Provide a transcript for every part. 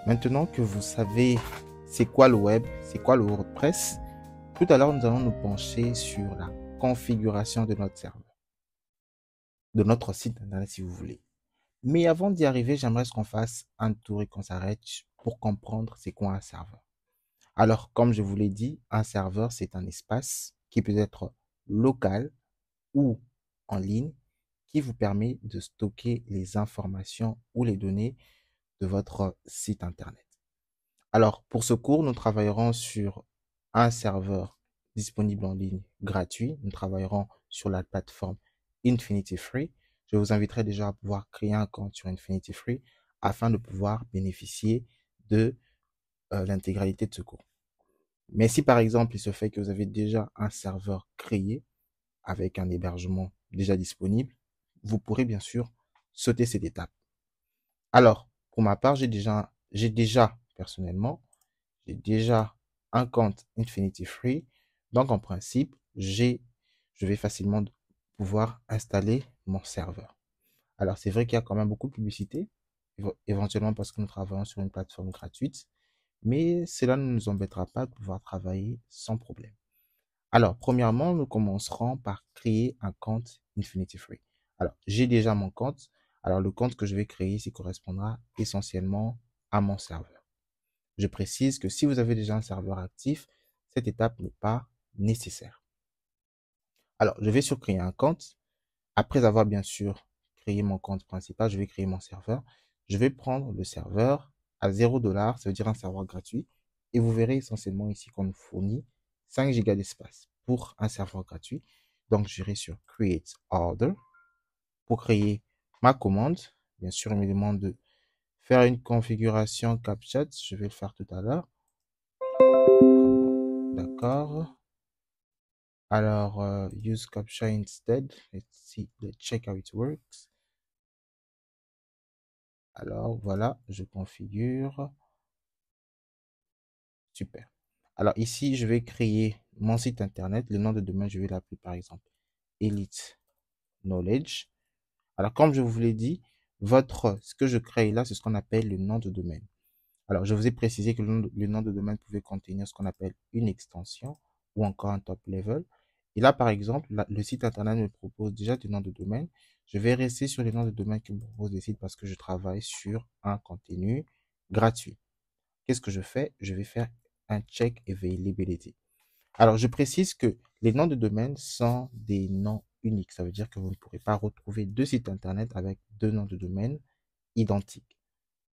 Maintenant que vous savez c'est quoi le web, c'est quoi le WordPress, tout à l'heure, nous allons nous pencher sur la configuration de notre serveur, de notre site internet si vous voulez. Mais avant d'y arriver, j'aimerais qu'on fasse un tour et qu'on s'arrête pour comprendre c'est quoi un serveur. Alors, comme je vous l'ai dit, un serveur, c'est un espace qui peut être local ou en ligne qui vous permet de stocker les informations ou les données de votre site internet. Alors, pour ce cours, nous travaillerons sur un serveur disponible en ligne gratuit. Nous travaillerons sur la plateforme Infinity Free. Je vous inviterai déjà à pouvoir créer un compte sur Infinity Free afin de pouvoir bénéficier de l'intégralité de ce cours. Mais si par exemple, il se fait que vous avez déjà un serveur créé avec un hébergement déjà disponible, vous pourrez bien sûr sauter cette étape. Alors, pour ma part, j'ai déjà personnellement, j'ai déjà un compte Infinity Free. Donc, en principe, je vais facilement pouvoir installer mon serveur. Alors, c'est vrai qu'il y a quand même beaucoup de publicité, éventuellement parce que nous travaillons sur une plateforme gratuite, mais cela ne nous embêtera pas de pouvoir travailler sans problème. Alors, premièrement, nous commencerons par créer un compte Infinity Free. Alors, j'ai déjà mon compte. Alors, le compte que je vais créer ici correspondra essentiellement à mon serveur. Je précise que si vous avez déjà un serveur actif, cette étape n'est pas nécessaire. Alors, je vais sur créer un compte. Après avoir bien sûr créé mon compte principal, je vais créer mon serveur. Je vais prendre le serveur à 0$, ça veut dire un serveur gratuit. Et vous verrez essentiellement ici qu'on nous fournit 5 Go d'espace pour un serveur gratuit. Donc, j'irai sur Create Order pour créer ma commande. Bien sûr, il me demande de faire une configuration CAPTCHA. Je vais le faire tout à l'heure. D'accord. Alors, use CAPTCHA instead. Let's check how it works. Alors, voilà, je configure. Super. Alors, ici, je vais créer mon site internet. Le nom de domaine, je vais l'appeler par exemple Elite Knowledge. Alors, comme je vous l'ai dit, ce que je crée là, c'est ce qu'on appelle le nom de domaine. Alors, je vous ai précisé que le nom de domaine pouvait contenir ce qu'on appelle une extension ou encore un top level. Et là, par exemple, le site internet me propose déjà du nom de domaine. Je vais rester sur les noms de domaine qui me proposent des sites parce que je travaille sur un contenu gratuit. Qu'est-ce que je fais? Je vais faire un check availability. Alors, je précise que les noms de domaine sont des noms uniques. Ça veut dire que vous ne pourrez pas retrouver deux sites internet avec deux noms de domaine identiques.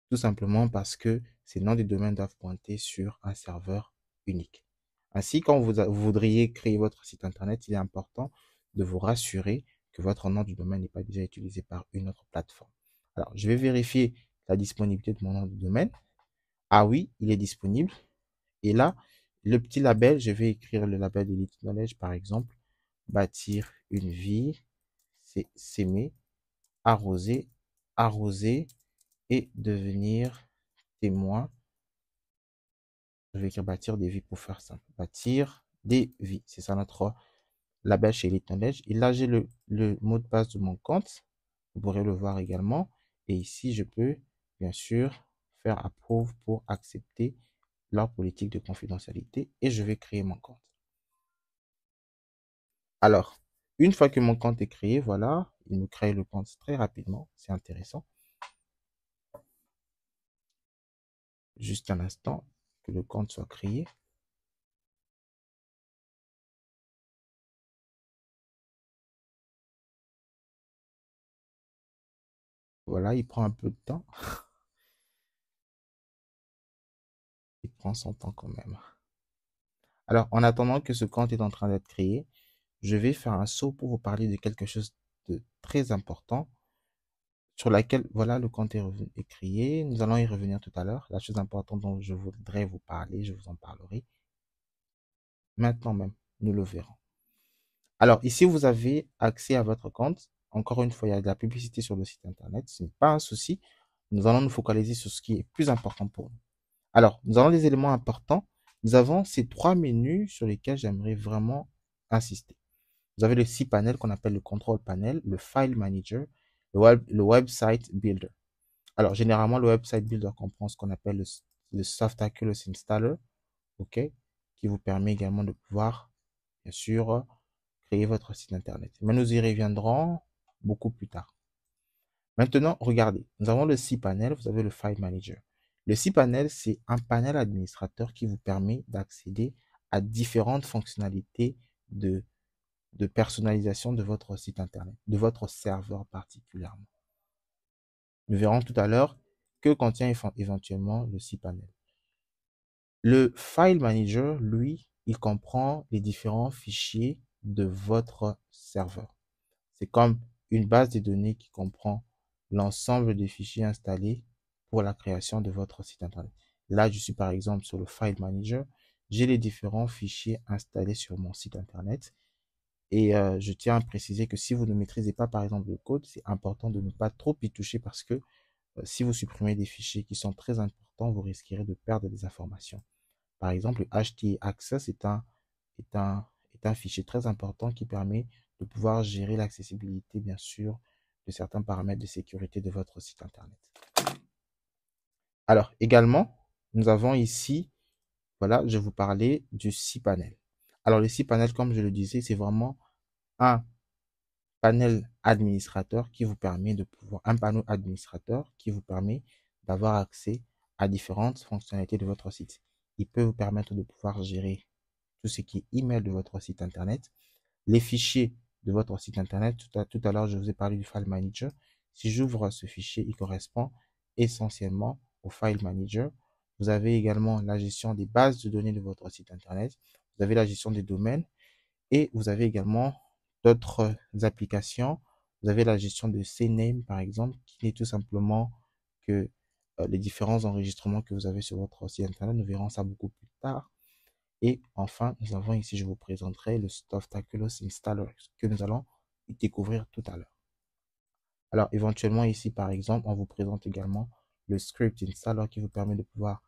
Tout simplement parce que ces noms de domaine doivent pointer sur un serveur unique. Ainsi, quand vous voudriez créer votre site internet, il est important de vous rassurer que votre nom de domaine n'est pas déjà utilisé par une autre plateforme. Alors, je vais vérifier la disponibilité de mon nom de domaine. Ah oui, il est disponible. Et là, le petit label, je vais écrire le label d'Elite Knowledge, par exemple, bâtir une vie, c'est s'aimer, arroser, arroser et devenir témoin. Je vais écrire bâtir des vies pour faire simple. Bâtir des vies. C'est ça notre label chez Elite Knowledge. Et là, j'ai le mot de passe de mon compte. Vous pourrez le voir également. Et ici, je peux, bien sûr, faire approve pour accepter leur politique de confidentialité et je vais créer mon compte. Alors, une fois que mon compte est créé, voilà, il me crée le compte très rapidement. C'est intéressant. Juste un instant que le compte soit créé. Voilà, il prend un peu de temps. Il prend son temps quand même. Alors, en attendant que ce compte est en train d'être créé, je vais faire un saut pour vous parler de quelque chose de très important sur laquelle, voilà, le compte est créé. Nous allons y revenir tout à l'heure. La chose importante dont je voudrais vous parler, je vous en parlerai. Maintenant même, nous le verrons. Alors, ici, vous avez accès à votre compte. Encore une fois, il y a de la publicité sur le site internet. Ce n'est pas un souci. Nous allons nous focaliser sur ce qui est plus important pour nous. Alors, nous avons des éléments importants. Nous avons ces trois menus sur lesquels j'aimerais vraiment insister. Vous avez le cPanel qu'on appelle le Control Panel, le File Manager, le Website Builder. Alors, généralement, le website builder comprend ce qu'on appelle le Softaculous Installer, OK, qui vous permet également de pouvoir, bien sûr, créer votre site internet. Mais nous y reviendrons beaucoup plus tard. Maintenant, regardez, nous avons le cPanel, vous avez le File Manager. Le cPanel, c'est un panel administrateur qui vous permet d'accéder à différentes fonctionnalités de personnalisation de votre site internet, de votre serveur particulièrement. Nous verrons tout à l'heure que contient éventuellement le cPanel. Le File Manager, lui, il comprend les différents fichiers de votre serveur. C'est comme une base de données qui comprend l'ensemble des fichiers installés pour la création de votre site internet. Là, je suis par exemple sur le File Manager. J'ai les différents fichiers installés sur mon site internet. Et je tiens à préciser que si vous ne maîtrisez pas par exemple le code, c'est important de ne pas trop y toucher parce que si vous supprimez des fichiers qui sont très importants, vous risquerez de perdre des informations. Par exemple, le htaccess est un fichier très important qui permet de pouvoir gérer l'accessibilité, bien sûr, de certains paramètres de sécurité de votre site internet. Alors, également, nous avons ici, voilà, je vous parlais du cPanel. Alors, le cPanel, comme je le disais, c'est vraiment un panel administrateur qui vous permet de pouvoir, un panneau administrateur qui vous permet d'avoir accès à différentes fonctionnalités de votre site. Il peut vous permettre de pouvoir gérer tout ce qui est email de votre site internet, les fichiers de votre site internet. Tout à l'heure, je vous ai parlé du File Manager. Si j'ouvre ce fichier, il correspond essentiellement au File Manager. Vous avez également la gestion des bases de données de votre site internet. Vous avez la gestion des domaines et vous avez également d'autres applications. Vous avez la gestion de CNAME, par exemple, qui n'est tout simplement que les différents enregistrements que vous avez sur votre site internet. Nous verrons ça beaucoup plus tard. Et enfin, nous avons ici, je vous présenterai le Softaculous Installer que nous allons découvrir tout à l'heure. Alors, éventuellement, ici, par exemple, on vous présente également le Script Installer qui vous permet de pouvoir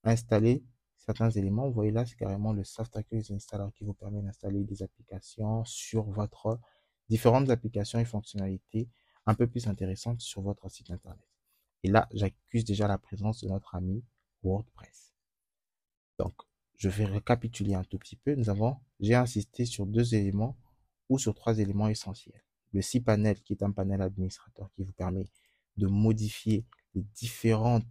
installer certains éléments. Vous voyez là, c'est carrément le Softaculous Installer qui vous permet d'installer des applications sur votre différentes applications et fonctionnalités un peu plus intéressantes sur votre site internet. Et là, j'accuse déjà la présence de notre ami WordPress. Donc, je vais récapituler un tout petit peu. J'ai insisté sur deux éléments ou sur trois éléments essentiels. Le cPanel, qui est un panel administrateur qui vous permet de modifier les différentes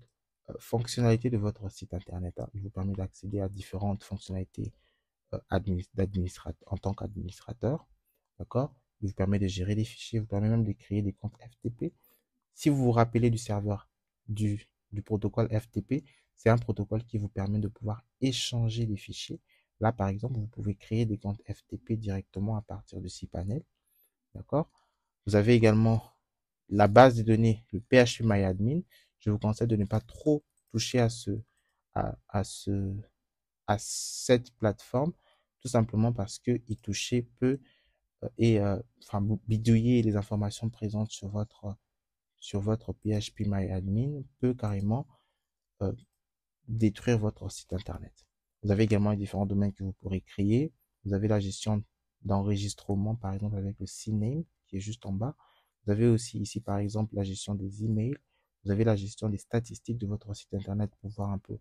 fonctionnalités de votre site internet. Il vous permet d'accéder à différentes fonctionnalités en tant qu'administrateur. D'accord? Il vous permet de gérer les fichiers, il vous permet même de créer des comptes FTP. Si vous vous rappelez du serveur du protocole FTP, c'est un protocole qui vous permet de pouvoir échanger les fichiers. Là, par exemple, vous pouvez créer des comptes FTP directement à partir de cPanel. D'accord? Vous avez également la base de données, le PHPMyAdmin. Je vous conseille de ne pas trop toucher à cette plateforme, tout simplement parce que y toucher peut bidouiller les informations présentes sur votre PHPMyAdmin peut carrément détruire votre site internet. Vous avez également les différents domaines que vous pourrez créer. Vous avez la gestion d'enregistrement, par exemple, avec le CNAME, qui est juste en bas. Vous avez aussi ici, par exemple, la gestion des emails. Vous avez la gestion des statistiques de votre site internet pour voir un peu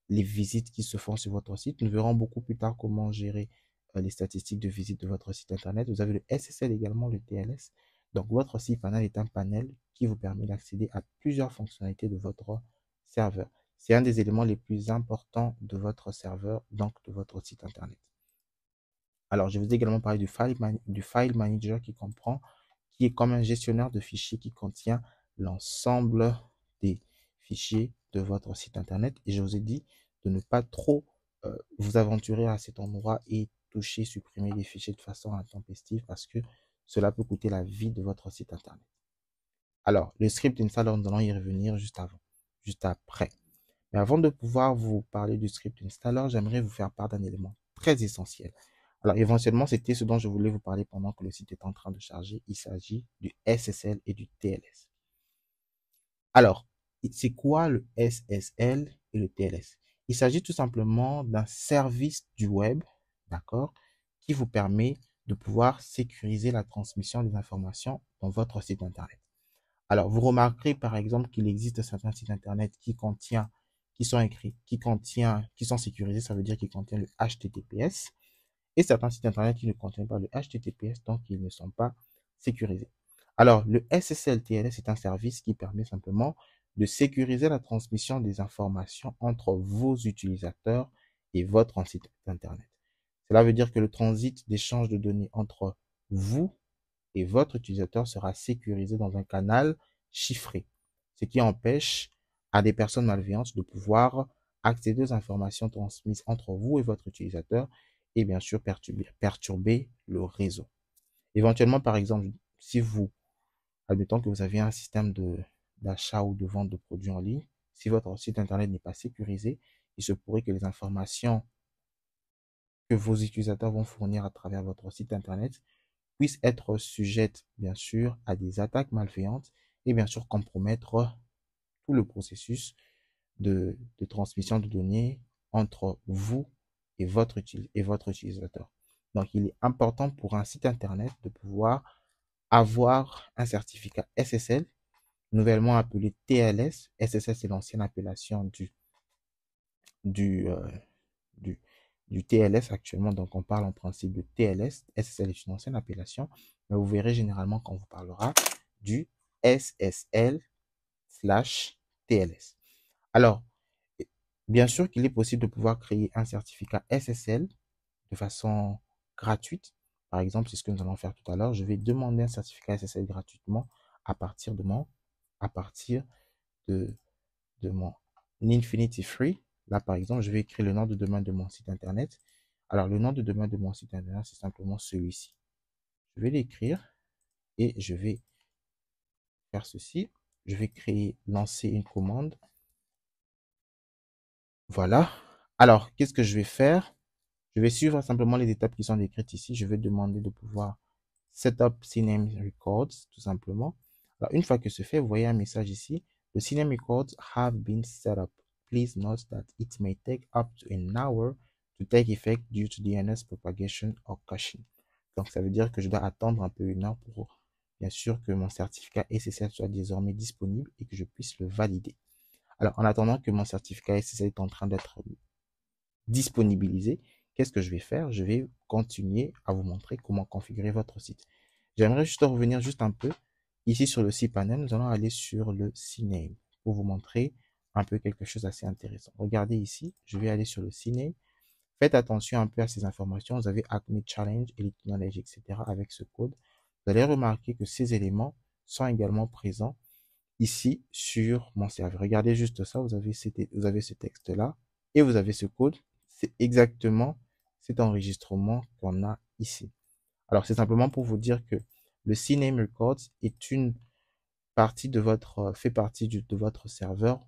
les visites qui se font sur votre site. Nous verrons beaucoup plus tard comment gérer les statistiques de visite de votre site internet. Vous avez le SSL également, le TLS. Donc, votre cPanel est un panel qui vous permet d'accéder à plusieurs fonctionnalités de votre serveur. C'est un des éléments les plus importants de votre serveur, donc de votre site internet. Alors, je vous ai également parlé du File Manager qui est comme un gestionnaire de fichiers qui contient l'ensemble des fichiers de votre site internet. Et je vous ai dit de ne pas trop vous aventurer à cet endroit et toucher, supprimer les fichiers de façon intempestive parce que cela peut coûter la vie de votre site internet. Alors, le script installer, nous allons y revenir juste après. Mais avant de pouvoir vous parler du script installer, j'aimerais vous faire part d'un élément très essentiel. Alors, éventuellement, c'était ce dont je voulais vous parler pendant que le site est en train de charger. Il s'agit du SSL et du TLS. Alors, c'est quoi le SSL et le TLS? Il s'agit tout simplement d'un service du web, d'accord, qui vous permet de pouvoir sécuriser la transmission des informations dans votre site internet. Alors, vous remarquerez par exemple qu'il existe certains sites internet qui sont sécurisés, ça veut dire qu'ils contiennent le HTTPS, et certains sites internet qui ne contiennent pas le HTTPS, donc ils ne sont pas sécurisés. Alors, le SSL-TLS est un service qui permet simplement de sécuriser la transmission des informations entre vos utilisateurs et votre site internet. Cela veut dire que le transit d'échange de données entre vous et votre utilisateur sera sécurisé dans un canal chiffré, ce qui empêche à des personnes malveillantes de pouvoir accéder aux informations transmises entre vous et votre utilisateur et bien sûr perturber le réseau. Éventuellement, par exemple, si vous, admettons que vous avez un système d'achat ou de vente de produits en ligne, si votre site internet n'est pas sécurisé, il se pourrait que les informations que vos utilisateurs vont fournir à travers votre site internet puissent être sujettes, bien sûr, à des attaques malveillantes et bien sûr compromettre tout le processus de transmission de données entre vous et votre utilisateur. Donc, il est important pour un site internet de pouvoir avoir un certificat SSL, nouvellement appelé TLS. SSL, c'est l'ancienne appellation du, euh, du, du TLS actuellement. Donc, on parle en principe de TLS. SSL est une ancienne appellation, mais vous verrez généralement quand on vous parlera du SSL/TLS. Alors, bien sûr qu'il est possible de pouvoir créer un certificat SSL de façon gratuite. Par exemple, c'est ce que nous allons faire tout à l'heure. Je vais demander un certificat SSL gratuitement à partir à partir de, de mon Infinity Free. Là, par exemple, je vais écrire le nom de domaine de mon site internet. Alors, le nom de domaine de mon site internet, c'est simplement celui-ci. Je vais l'écrire et je vais faire ceci. Je vais lancer une commande. Voilà. Alors, qu'est-ce que je vais faire? Je vais suivre simplement les étapes qui sont décrites ici. Je vais demander de pouvoir Setup CNAME Records, tout simplement. Alors, une fois que c'est fait, vous voyez un message ici. The CNAME Records have been set up. Please note that it may take up to an hour to take effect due to DNS propagation or caching. Donc, ça veut dire que je dois attendre un peu une heure pour, bien sûr, que mon certificat SSL soit désormais disponible et que je puisse le valider. Alors, en attendant que mon certificat SSL est en train d'être disponibilisé, qu'est-ce que je vais faire? Je vais continuer à vous montrer comment configurer votre site. J'aimerais juste revenir juste un peu. Ici sur le cPanel, nous allons aller sur le CNAME pour vous montrer un peu quelque chose d'assez intéressant. Regardez ici, je vais aller sur le CNAME. Faites attention un peu à ces informations. Vous avez Acme Challenge, Elite Knowledge, etc. avec ce code. Vous allez remarquer que ces éléments sont également présents ici sur mon serveur. Regardez juste ça, vous avez ce texte-là et vous avez ce code. C'est exactement cet enregistrement qu'on a ici. Alors, c'est simplement pour vous dire que le CNAME Records est une partie fait partie de votre serveur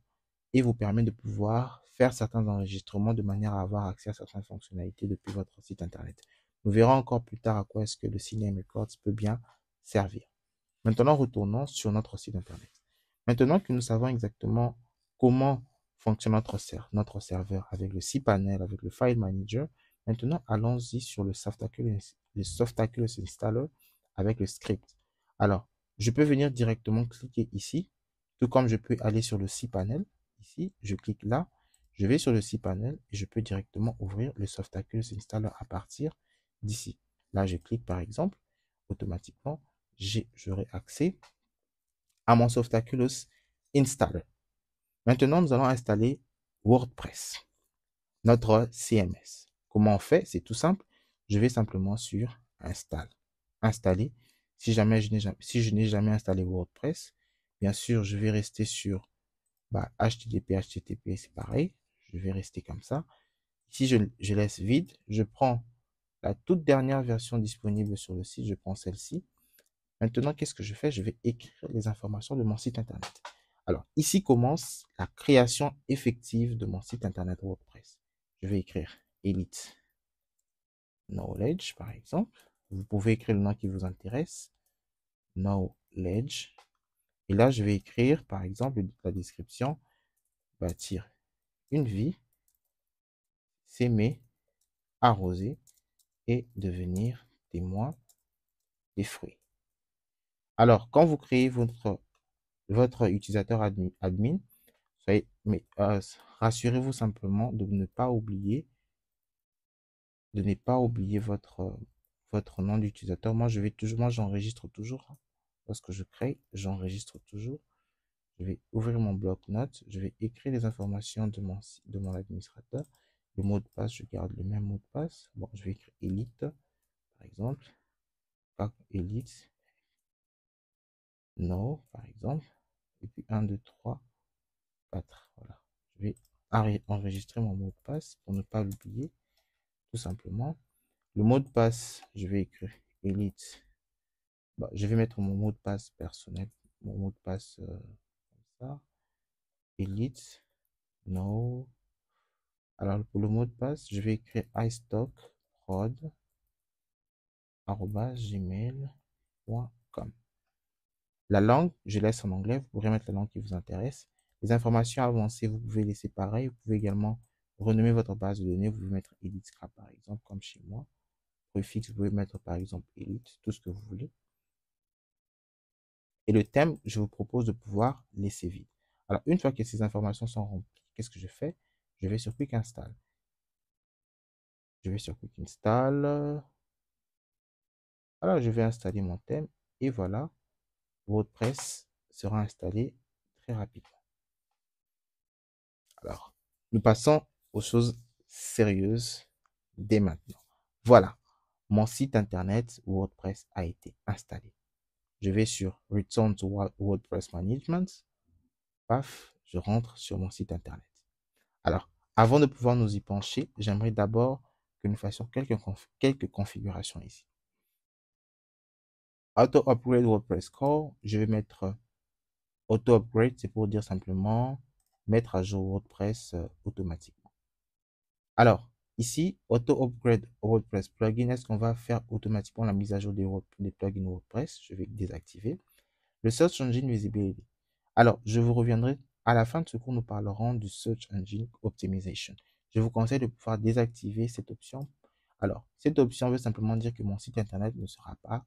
et vous permet de pouvoir faire certains enregistrements de manière à avoir accès à certaines fonctionnalités depuis votre site internet. Nous verrons encore plus tard à quoi est-ce que le CNAME Records peut bien servir. Maintenant, retournons sur notre site internet. Maintenant que nous savons exactement comment fonctionne notre serveur avec le cPanel, avec le File Manager, maintenant allons-y sur le Softaculous Installer avec le script. Alors, je peux venir directement cliquer ici, tout comme je peux aller sur le cPanel. Ici, je clique là, je vais sur le cPanel et je peux directement ouvrir le Softaculous Installer à partir d'ici. Là, je clique par exemple, automatiquement, j'aurai accès à mon Softaculous Installer. Maintenant, nous allons installer WordPress, notre CMS. Comment on fait? C'est tout simple. Je vais simplement sur Installer. Si je n'ai jamais installé WordPress, bien sûr, je vais rester sur HTTP, c'est pareil. Je vais rester comme ça. Ici, je laisse vide. Je prends la toute dernière version disponible sur le site. Je prends celle-ci. Maintenant, qu'est-ce que je fais? Je vais écrire les informations de mon site internet. Alors, ici commence la création effective de mon site internet WordPress. Je vais écrire Elite Knowledge, par exemple. Vous pouvez écrire le nom qui vous intéresse. Knowledge. Et là, je vais écrire, par exemple, la description. Bâtir une vie, s'aimer, arroser et devenir témoin des fruits. Alors, quand vous créez votre votre utilisateur admin. Mais rassurez-vous simplement de ne pas oublier votre nom d'utilisateur. Moi, j'enregistre toujours. Lorsque je crée, j'enregistre toujours. Je vais ouvrir mon bloc-notes. Je vais écrire les informations de mon administrateur. Le mot de passe, je garde le même mot de passe. Bon, je vais écrire Elite, par exemple. Elite. No, par exemple. Et puis 1, 2, 3, 4. Voilà. Je vais enregistrer mon mot de passe pour ne pas l'oublier. Tout simplement. Le mot de passe, je vais écrire Elite. Bah, je vais mettre mon mot de passe personnel. Mon mot de passe comme ça. Elite. No. Alors, pour le mot de passe, je vais écrire istockprod@gmail.com. La langue, je laisse en anglais. Vous pourrez mettre la langue qui vous intéresse. Les informations avancées, vous pouvez laisser pareil. Vous pouvez également renommer votre base de données. Vous pouvez mettre Elite Scrap, par exemple, comme chez moi. Préfixe, vous pouvez mettre, par exemple, Elite, tout ce que vous voulez. Et le thème, je vous propose de pouvoir laisser vide. Alors, une fois que ces informations sont remplies, qu'est-ce que je fais? Je vais sur Quick Install. Je vais sur Quick Install. Alors, je vais installer mon thème. Et voilà, WordPress sera installé très rapidement. Alors, nous passons aux choses sérieuses dès maintenant. Voilà, mon site internet WordPress a été installé. Je vais sur Return to WordPress Management. Paf, je rentre sur mon site internet. Alors, avant de pouvoir nous y pencher, j'aimerais d'abord que nous fassions quelques configurations ici. Auto Upgrade WordPress Core, je vais mettre Auto Upgrade, c'est pour dire simplement mettre à jour WordPress automatiquement. Alors, ici, Auto Upgrade WordPress Plugin, est-ce qu'on va faire automatiquement la mise à jour des plugins WordPress? Je vais désactiver. Le Search Engine Visibility. Alors, je vous reviendrai à la fin de ce cours, nous parlerons du Search Engine Optimization. Je vous conseille de pouvoir désactiver cette option. Alors, cette option veut simplement dire que mon site internet ne sera pas.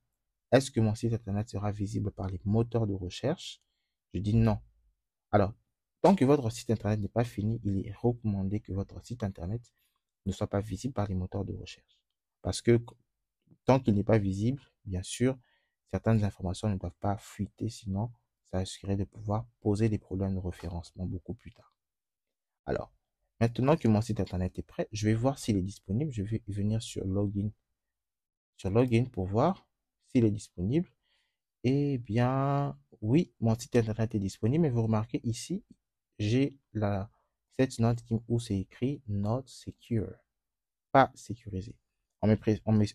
Est-ce que mon site internet sera visible par les moteurs de recherche? Je dis non. Alors, tant que votre site internet n'est pas fini, il est recommandé que votre site internet ne soit pas visible par les moteurs de recherche. Parce que tant qu'il n'est pas visible, bien sûr, certaines informations ne doivent pas fuiter, sinon ça risquerait de pouvoir poser des problèmes de référencement beaucoup plus tard. Alors, maintenant que mon site internet est prêt, je vais voir s'il est disponible. Je vais venir sur Login pour voir s'il est disponible. Eh bien, oui, mon site internet est disponible, mais vous remarquez ici, j'ai cette note où c'est écrit Not Secure, pas sécurisé. On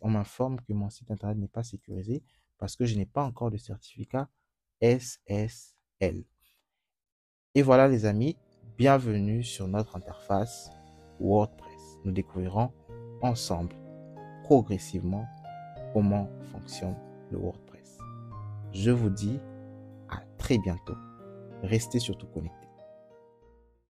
m'informe que mon site internet n'est pas sécurisé parce que je n'ai pas encore de certificat SSL. Et voilà les amis, bienvenue sur notre interface WordPress. Nous découvrirons ensemble, progressivement, comment fonctionne le WordPress. Je vous dis à très bientôt. Restez surtout connectés.